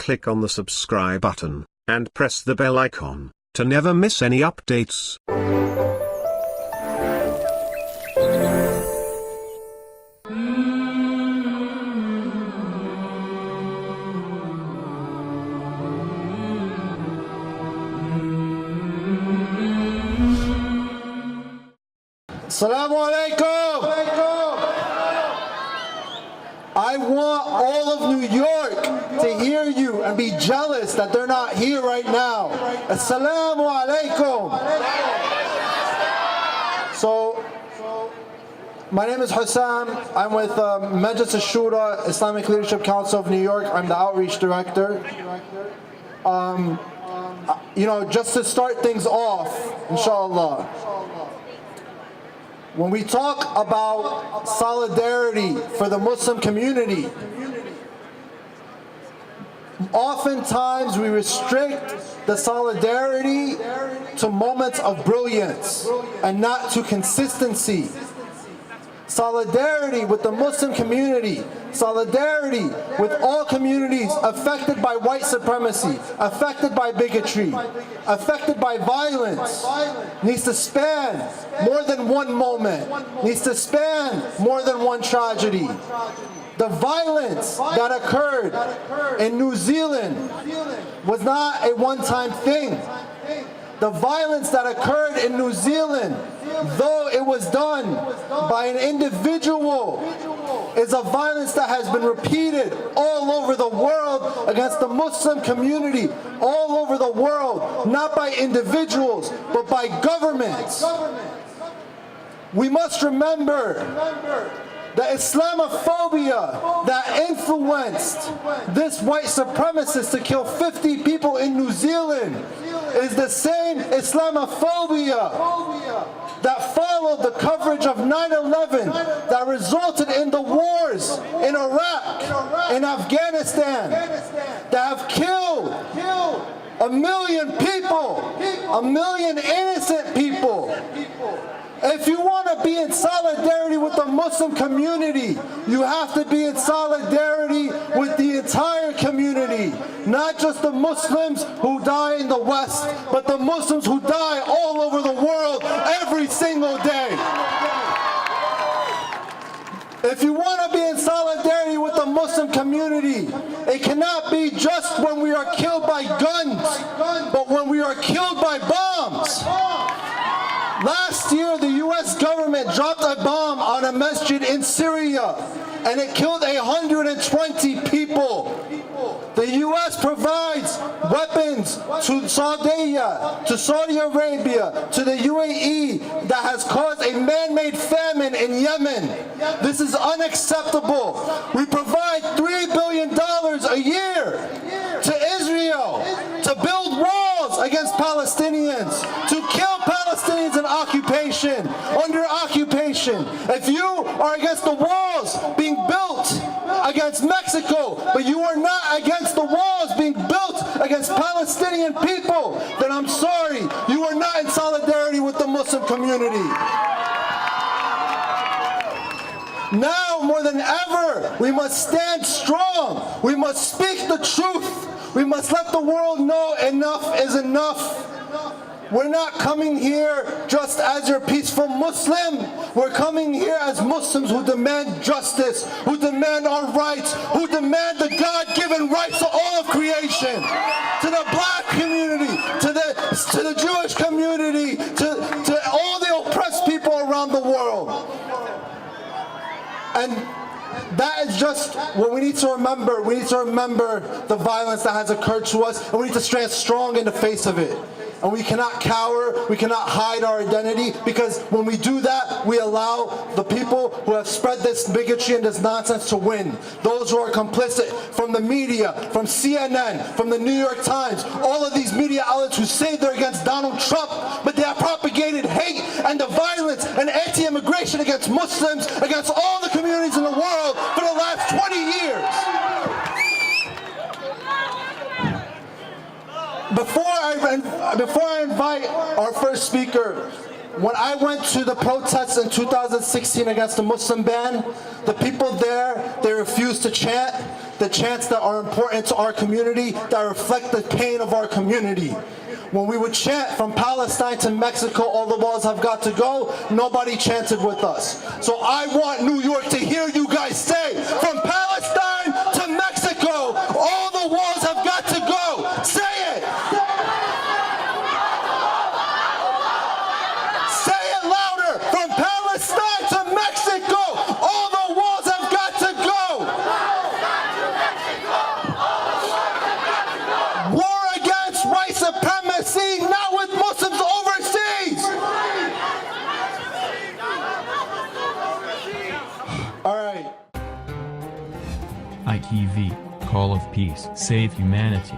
click on the subscribe button, and press the bell icon, to never miss any updates. Assalamu alaikum. I want all of New York to hear you and be jealous that they're not here right now. Assalamu alaikum. So, my name is Hussam. I'm with Majlis al-Shura, Islamic Leadership Council of New York. I'm the outreach director. Just to start things off, inshallah. When we talk about solidarity for the Muslim community, oftentimes we restrict the solidarity to moments of brilliance and not to consistency. Solidarity with the Muslim community, solidarity with all communities affected by white supremacy, affected by bigotry, affected by violence, needs to span more than one moment, needs to span more than one tragedy. The violence that occurred in New Zealand was not a one-time thing. The violence that occurred in New Zealand, though it was done by an individual, is a violence that has been repeated all over the world against the Muslim community, all over the world, not by individuals, but by governments. We must remember the Islamophobia that influenced this white supremacist to kill 50 people in New Zealand is the same Islamophobia that followed the coverage of 9/11 that resulted in the wars in Iraq and Afghanistan that have killed 1 million people, 1 million innocent people. If you want to be in solidarity with the Muslim community, you have to be in solidarity with the entire community. Not just the Muslims who die in the West, but the Muslims who die all over the world every single day. If you want to be in solidarity with the Muslim community, it cannot be just when we are killed by guns, but when we are killed by bombs. Last year, the U.S. government dropped a bomb on a masjid in Syria, and it killed 120 people. The U.S. provides weapons to Saudi Arabia, to the UAE, that has caused a man-made famine in Yemen. This is unacceptable. We provide $3 billion a year to Israel to build walls against Palestinians, to kill Palestinians in occupation, under occupation. If you are against the walls being built against Mexico, but you are not against the walls being built against Palestinian people, then I'm sorry, you are not in solidarity with the Muslim community. Now more than ever, we must stand strong. We must speak the truth. We must let the world know enough is enough. We're not coming here just as your peaceful Muslim. We're coming here as Muslims who demand justice, who demand our rights, who demand the God-given rights of all of creation. To the black community, to the Jewish community, to all the oppressed people around the world. And that is just what we need to remember. We need to remember the violence that has occurred to us, and we need to stand strong in the face of it. And we cannot cower, we cannot hide our identity, because when we do that, we allow the people who have spread this bigotry and this nonsense to win. Those who are complicit, from the media, from CNN, from the New York Times, all of these media outlets who say they're against Donald Trump, but they have propagated hate and the violence and anti-immigration against Muslims, against all the communities in the world for the last 20 years. Before I invite our first speaker, when I went to the protests in 2016 against the Muslim ban, the people there, they refused to chant. the chants that are important to our community, that reflect the pain of our community. When we would chant from Palestine to Mexico, all the walls have got to go, nobody chanted with us. So I want New York to hear you guys say, from Palestine to Mexico, all the walls have got to go. Say it! Say it louder! From Palestine to Mexico, all the walls have got to go! War against white supremacy, not with Muslims overseas! All right. ITV, Call of Peace, Save Humanity.